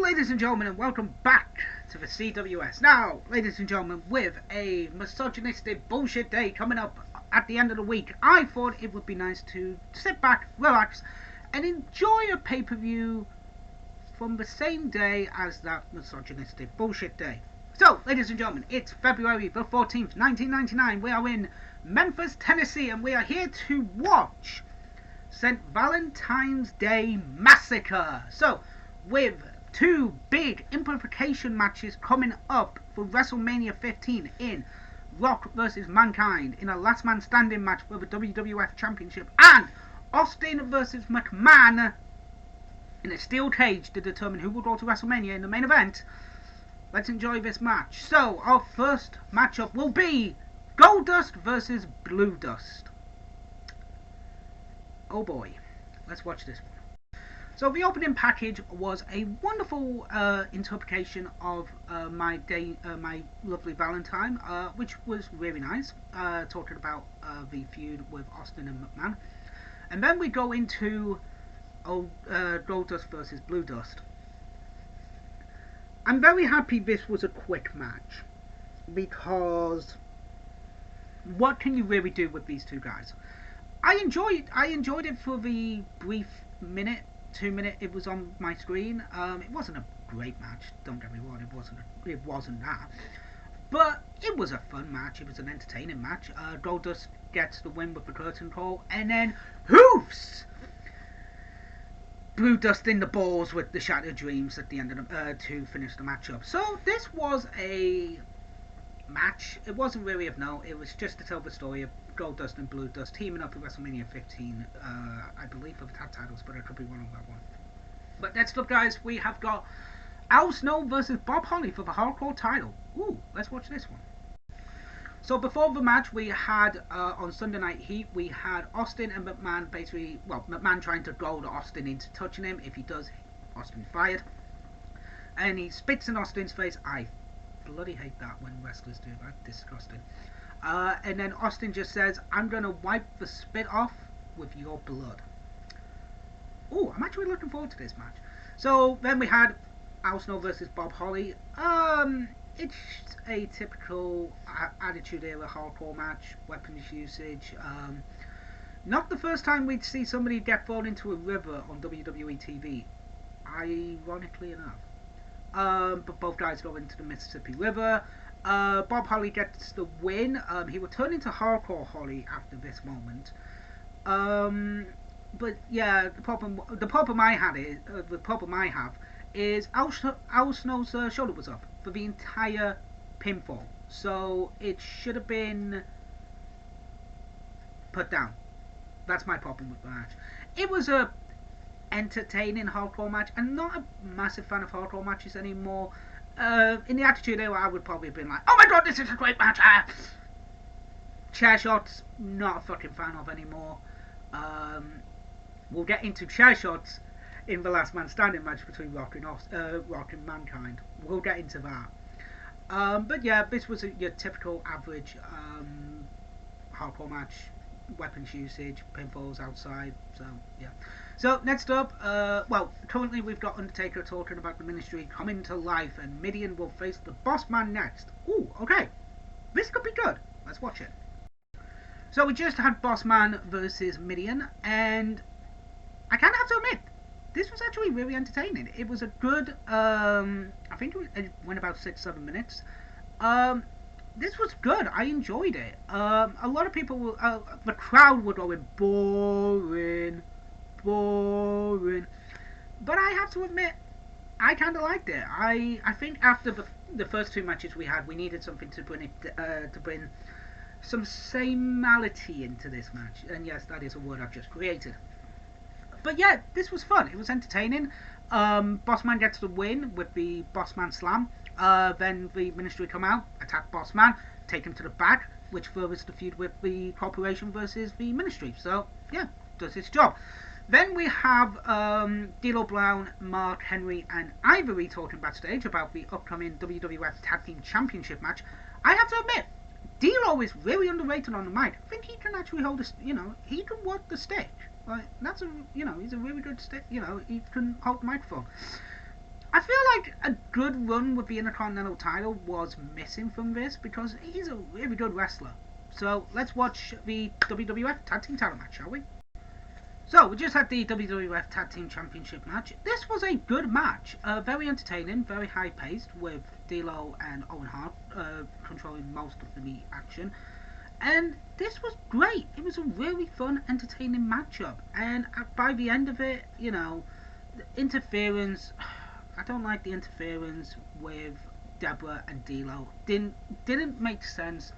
ladies and gentlemen, and welcome back to the CWS. Now, ladies and gentlemen, with a misogynistic bullshit day coming up at the end of the week, I thought it would be nice to sit back, relax, and enjoy a pay-per-view from the same day as that misogynistic bullshit day. So, ladies and gentlemen, it's February the 14th, 1999. We are in Memphis, Tennessee, and we are here to watch St. Valentine's Day Massacre. So, with two big implication matches coming up for WrestleMania 15 in Rock vs. Mankind in a last man standing match for the WWF Championship, and Austin vs. McMahon in a steel cage to determine who will go to WrestleMania in the main event. Let's enjoy this match. So, our first matchup will be Goldust vs. Blue Dust. Oh boy, let's watch this one. So the opening package was a wonderful interpretation of my lovely Valentine, which was really nice, talking about the feud with Austin and McMahon. And then we go into Goldust versus Blue Dust. I'm very happy this was a quick match, because what can you really do with these two guys? I enjoyed it for the brief minute, 2 minute it was on my screen. It wasn't a great match, don't get me wrong, it wasn't that, but it was a fun match. It was an entertaining match. Goldust gets the win with the curtain call, and then hoofs Blue Dust in the balls with the Shattered Dreams at the end of the, to finish the match up. So this was a match. It wasn't really of note. It was just to tell the story of Goldust and Blue Dust teaming up in WrestleMania 15, I believe, for the tag titles, but I could be wrong on that one. But next up, guys, we have got Al Snow versus Bob Holly for the Hardcore title. Ooh, let's watch this one. So before the match, we had, on Sunday Night Heat, we had Austin and McMahon basically, well, McMahon trying to goad Austin into touching him. If he does, Austin fired. And he spits in Austin's face. I bloody hate that when wrestlers do that. Disgusting. And then Austin just says, "I'm going to wipe the spit off with your blood." Oh, I'm actually looking forward to this match. So then we had Al Snow versus Bob Holly. It's a typical Attitude Era hardcore match, weapons usage. Not the first time we'd see somebody get thrown into a river on WWE TV, ironically enough. But both guys go into the Mississippi River. Bob Holly gets the win. He will turn into Hardcore Holly after this moment. But yeah, the problem I have is Al Snow's shoulder was up for the entire pinfall, so it should have been put down. That's my problem with the match. It was a entertaining hardcore match. I'm not a massive fan of hardcore matches anymore. In the Attitude Era, I would probably have been like, "Oh my god, this is a great match!" Chair shots, not a fucking fan of anymore. We'll get into chair shots in the last man standing match between Rock and Mankind. We'll get into that. But yeah, this was your typical average hardcore match. Weapons usage, pinfalls outside, so yeah. So next up, well, currently we've got Undertaker talking about the Ministry coming to life, and Midian will face the Bossman next. Ooh, okay, this could be good. Let's watch it. So we just had Bossman versus Midian, and I kind of have to admit, this was actually really entertaining. It was a good, I think it went about 6-7 minutes. This was good. I enjoyed it. A lot of people, the crowd were going, boring. But I have to admit, I kind of liked it. I think after the first two matches we had, we needed something to bring some samenality into this match. And yes, that is a word I've just created. But yeah, this was fun. It was entertaining. Bossman gets the win with the Bossman Slam. Then the Ministry come out, attack Bossman, take him to the back, which furthers the feud with the Corporation versus the Ministry. So yeah, does its job. Then we have D'Lo Brown, Mark Henry, and Ivory talking backstage about the upcoming WWF Tag Team Championship match. I have to admit, D'Lo is really underrated on the mic. I think he can actually hold he can work the stick. Like, that's he's a really good stick. He can hold the microphone. I feel like a good run with the Intercontinental title was missing from this because he's a really good wrestler. So let's watch the WWF Tag Team title match, shall we? So we just had the WWF Tag Team Championship match. This was a good match, very entertaining, very high paced, with D'Lo and Owen Hart controlling most of the action. And this was great. It was a really fun, entertaining matchup. And by the end of it, the interference. I don't like the interference with Deborah and D'Lo. Didn't make sense.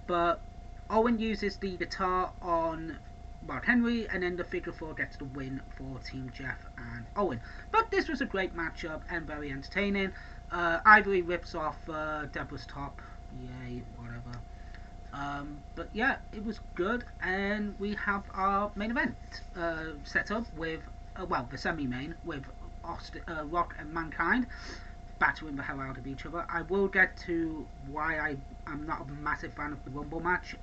But Owen uses the guitar on Mark Henry, and then the figure 4 gets the win for Team Jeff and Owen. But this was a great matchup and very entertaining. Ivory rips off Deborah's top. Yay, whatever. But yeah, it was good, and we have our main event set up with, the semi-main, with Rock and Mankind battering the hell out of each other. I will get to why I'm not a massive fan of the Rumble match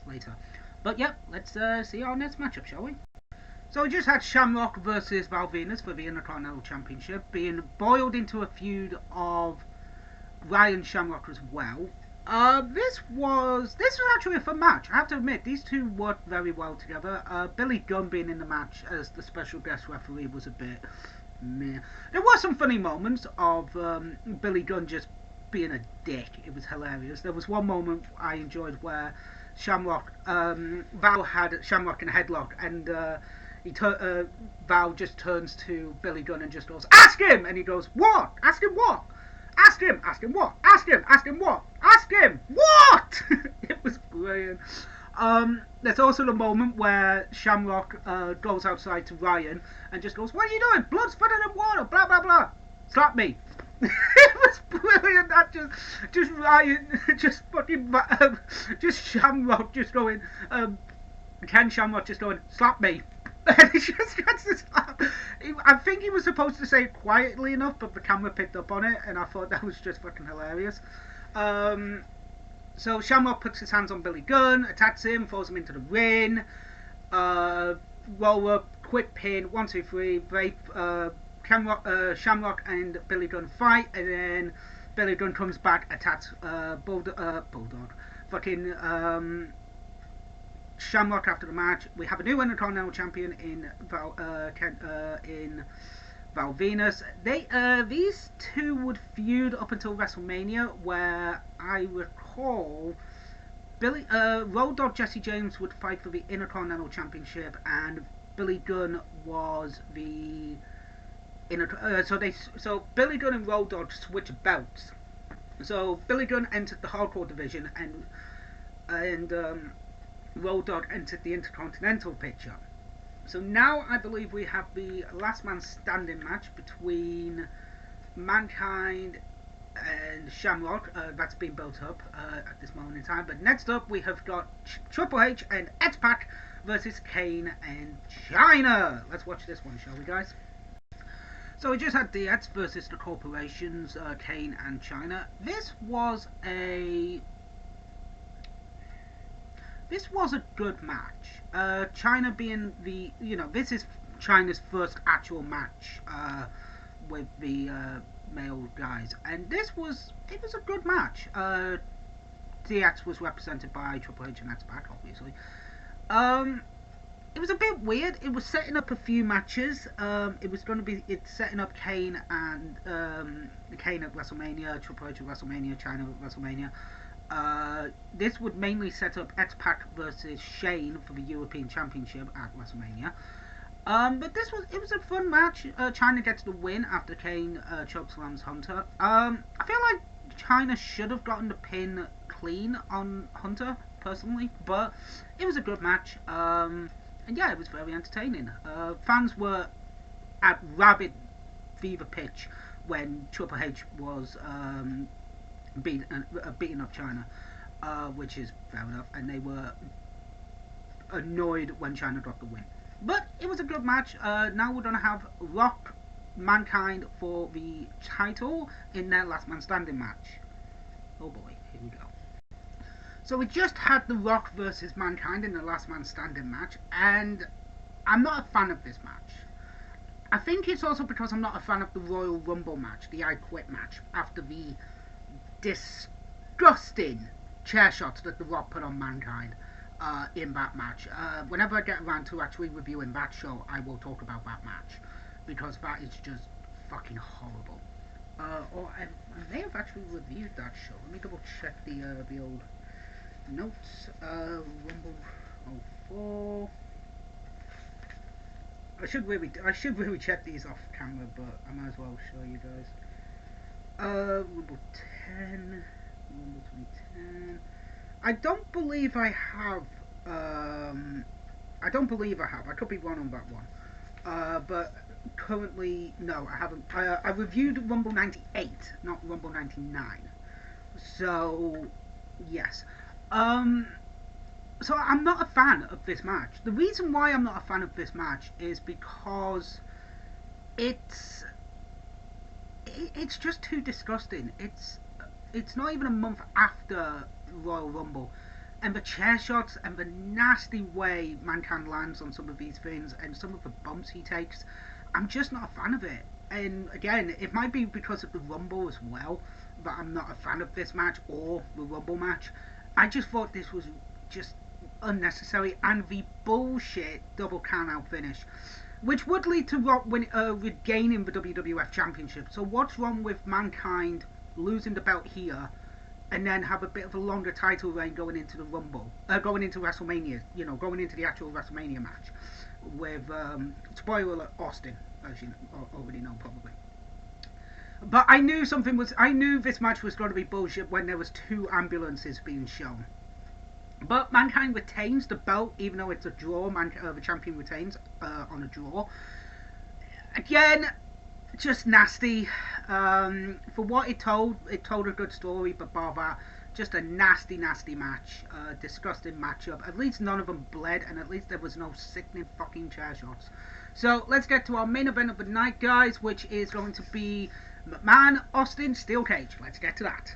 later. But yep, let's see our next matchup, shall we? So we just had Shamrock versus Val Venus for the Intercontinental Championship, being boiled into a feud of Ryan Shamrock as well. This was actually a fun match. I have to admit, these two worked very well together. Billy Gunn being in the match as the special guest referee was a bit meh. There were some funny moments of Billy Gunn just being a dick. It was hilarious. There was one moment I enjoyed where Val had Shamrock in a headlock, and Val just turns to Billy Gunn and just goes, "Ask him!" And he goes, "What? Ask him what? Ask him! Ask him what? Ask him! Ask him what? Ask him what?" It was brilliant. There's also the moment where Shamrock goes outside to Ryan and just goes, "What are you doing? Blood's better than water, blah blah blah. Slap me." It was brilliant. That just Ryan, just fucking, just Shamrock just going, Ken Shamrock just going, "Slap me." And he just gets this slap. I think he was supposed to say it quietly enough, but the camera picked up on it, and I thought that was just fucking hilarious. So Shamrock puts his hands on Billy Gunn, attacks him, throws him into the ring. Roll up, quick pin, 1, 2, 3. Shamrock and Billy Gunn fight, and then Billy Gunn comes back, attacks Bulldog. Fucking Shamrock after the match. We have a new Intercontinental Champion in Val Venus. These two would feud up until WrestleMania, where I recall Road Dogg Jesse James would fight for the Intercontinental Championship, and Billy Gunn was the so Billy Gunn and Road Dogg switched belts. So Billy Gunn entered the Hardcore division, and Road Dogg entered the Intercontinental picture. So now I believe we have the last man standing match between Mankind and Shamrock. That's been built up at this moment in time. But next up we have got Triple H and X-Pac versus Kane and Chyna. Let's watch this one, shall we, guys? So we just had the X versus the corporations, Kane and Chyna. This was a good match. Chyna being this is Chyna's first actual match with the male guys, and it was a good match. DX was represented by Triple H and X-Pac, obviously. It was a bit weird. It was setting up a few matches. It's setting up Kane and Kane at WrestleMania, Triple H at WrestleMania, Chyna at WrestleMania. This would mainly set up X-Pac versus Shane for the European Championship at WrestleMania. But it was a fun match. Chyna gets the win after Kane chokeslams Hunter. I feel like Chyna should have gotten the pin clean on Hunter, personally, but it was a good match. And yeah, it was very entertaining. Fans were at rabid fever pitch when Triple H was beating up Chyna, which is fair enough, and they were annoyed when Chyna got the win. But it was a good match. Now we're going to have Rock Mankind for the title in their last man standing match. Oh boy, here we go. So we just had The Rock versus Mankind in the last man standing match, and I'm not a fan of this match. I think it's also because I'm not a fan of the Royal Rumble match, the I Quit match, after the disgusting chair shots that The Rock put on Mankind in that match. Whenever I get around to actually reviewing that show, I will talk about that match, because that is just fucking horrible. Or I may have actually reviewed that show. Let me double check the old notes. Rumble 04. I should really check these off camera, but I might as well show you guys. Rumble 10, Rumble 2010. I don't believe I have. I don't believe I have. I could be wrong on that one. But currently, no, I haven't. I reviewed Rumble 98, not Rumble 99. So, yes. So I'm not a fan of this match. The reason why I'm not a fan of this match is because it's just too disgusting. It's not even a month after Royal Rumble, and the chair shots and the nasty way Mankind lands on some of these things and some of the bumps he takes, I'm just not a fan of it. And again, it might be because of the Rumble as well that I'm not a fan of this match or the Rumble match. I just thought this was just unnecessary, and the bullshit double count out finish, which would lead to Rock regaining the WWF Championship. So what's wrong with Mankind losing the belt here and then have a bit of a longer title reign going into the Rumble, going into WrestleMania, going into the actual WrestleMania match with, spoiler alert, Austin, as you already know probably. But I knew this match was going to be bullshit when there was 2 ambulances being shown. But Mankind retains the belt, even though it's a draw. The champion retains on a draw. Again, just nasty. For what it told a good story, but bar that, just a nasty match. Disgusting matchup. At least none of them bled, and at least there was no sickening fucking chair shots. So let's get to our main event of the night, guys, which is going to be McMahon, Austin, Steel Cage. Let's get to that.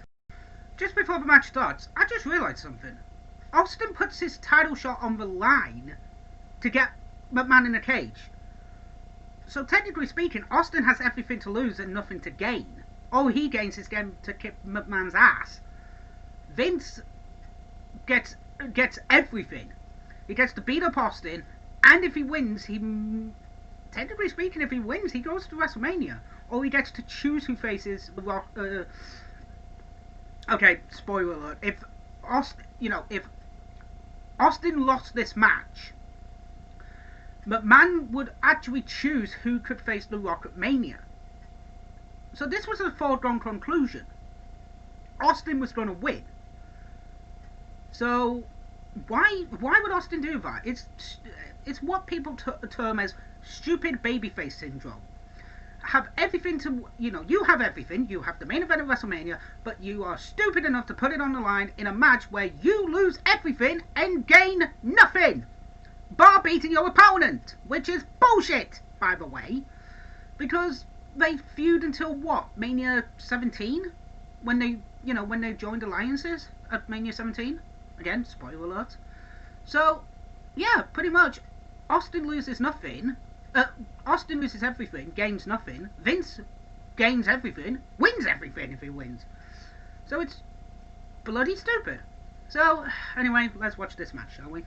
Just before the match starts, I just realised something. Austin puts his title shot on the line to get McMahon in a cage. So technically speaking, Austin has everything to lose and nothing to gain. All he gains is getting to kick McMahon's ass. Vince gets everything. He gets to beat up Austin, and if he wins, technically speaking, if he wins, he goes to WrestleMania. Or he gets to choose who faces the Rock. Okay, spoiler alert. If Austin lost this match, McMahon would actually choose who could face The Rock at Mania. So this was a foregone conclusion. Austin was going to win. So why would Austin do that? It's what people term as stupid babyface syndrome. Have everything to, you have everything. You have the main event of WrestleMania, but you are stupid enough to put it on the line in a match where you lose everything and gain nothing, bar beating your opponent, which is bullshit, by the way, because they feud until what, Mania 17, when they joined alliances at Mania 17. Again, spoiler alert. So yeah, pretty much, Austin loses nothing. Austin loses everything, gains nothing. Vince gains everything, wins everything if he wins. So it's bloody stupid. So anyway, let's watch this match, shall we?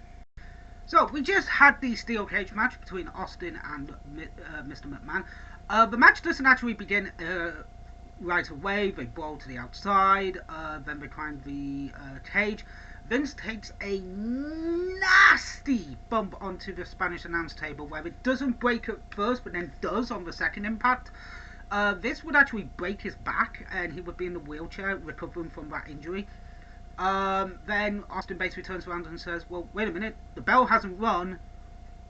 So we just had the steel cage match between Austin and Mr. McMahon. The match doesn't actually begin right away. They brawl to the outside, then they climb the cage. Vince takes a nasty bump onto the Spanish announce table where it doesn't break at first but then does on the second impact. This would actually break his back and he would be in the wheelchair recovering from that injury. Then Austin basically turns around and says, well, wait a minute, the bell hasn't run,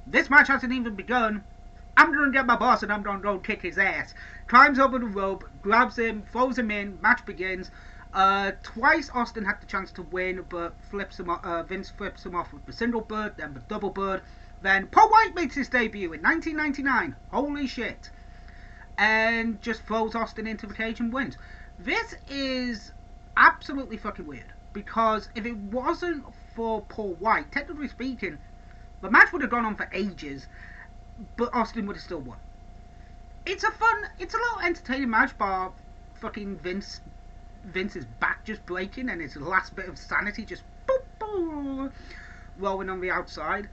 this match hasn't even begun, I'm going to get my boss and I'm going to go kick his ass. Climbs over the rope, grabs him, throws him in, match begins. Twice Austin had the chance to win, but Vince flips him off with the single bird, then the double bird. Then Paul White makes his debut in 1999. Holy shit. And just throws Austin into the cage and wins. This is absolutely fucking weird, because if it wasn't for Paul White, technically speaking, the match would have gone on for ages, but Austin would have still won. It's it's a little entertaining match, bar fucking Vince's back just breaking and his last bit of sanity just boop, boop, rolling on the outside.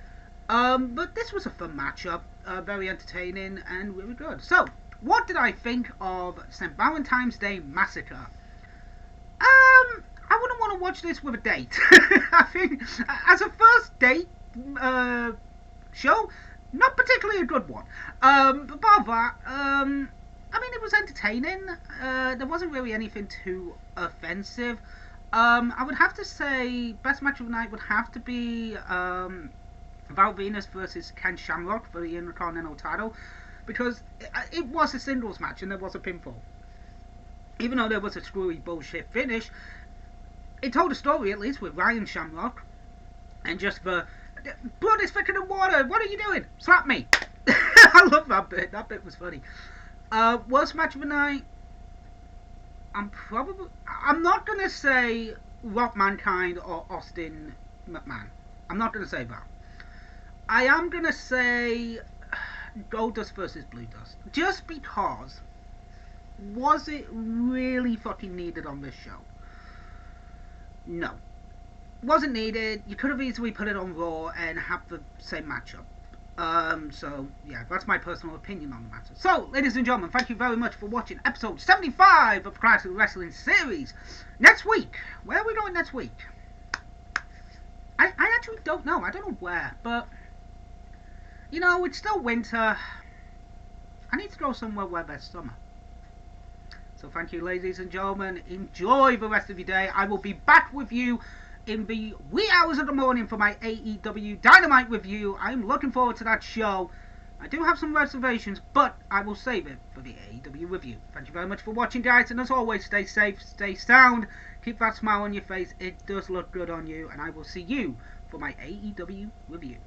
But this was a fun matchup, very entertaining and really good. So, what did I think of St. Valentine's Day Massacre? I wouldn't want to watch this with a date. I think, as a first date show, not particularly a good one. But apart from that, I mean, it was entertaining. There wasn't really anything too offensive. I would have to say, best match of the night would have to be Val Venus versus Ken Shamrock for the Intercontinental title, because it was a singles match and there was a pinfall. Even though there was a screwy bullshit finish, it told a story at least with Ryan Shamrock, and just the blood is thicker than water. What are you doing? Slap me! I love that bit. That bit was funny. Worst match of the night. I'm not gonna say Rock Mankind or Austin McMahon. I'm not gonna say that. I am gonna say Goldust versus Blue Dust, just because. Was it really fucking needed on this show? No. Wasn't needed. You could have easily put it on Raw and have the same matchup. So, yeah, that's my personal opinion on the matter. So, ladies and gentlemen, thank you very much for watching episode 75 of the Classic Wrestling Series. Next week, where are we going next week? I actually don't know. I don't know where, but, you know, it's still winter. I need to go somewhere where there's summer. So thank you, ladies and gentlemen. Enjoy the rest of your day. I will be back with you in the wee hours of the morning for my AEW Dynamite review. I'm looking forward to that show. I do have some reservations, but I will save it for the AEW review. Thank you very much for watching, guys. And as always, stay safe, stay sound. Keep that smile on your face. It does look good on you. And I will see you for my AEW review.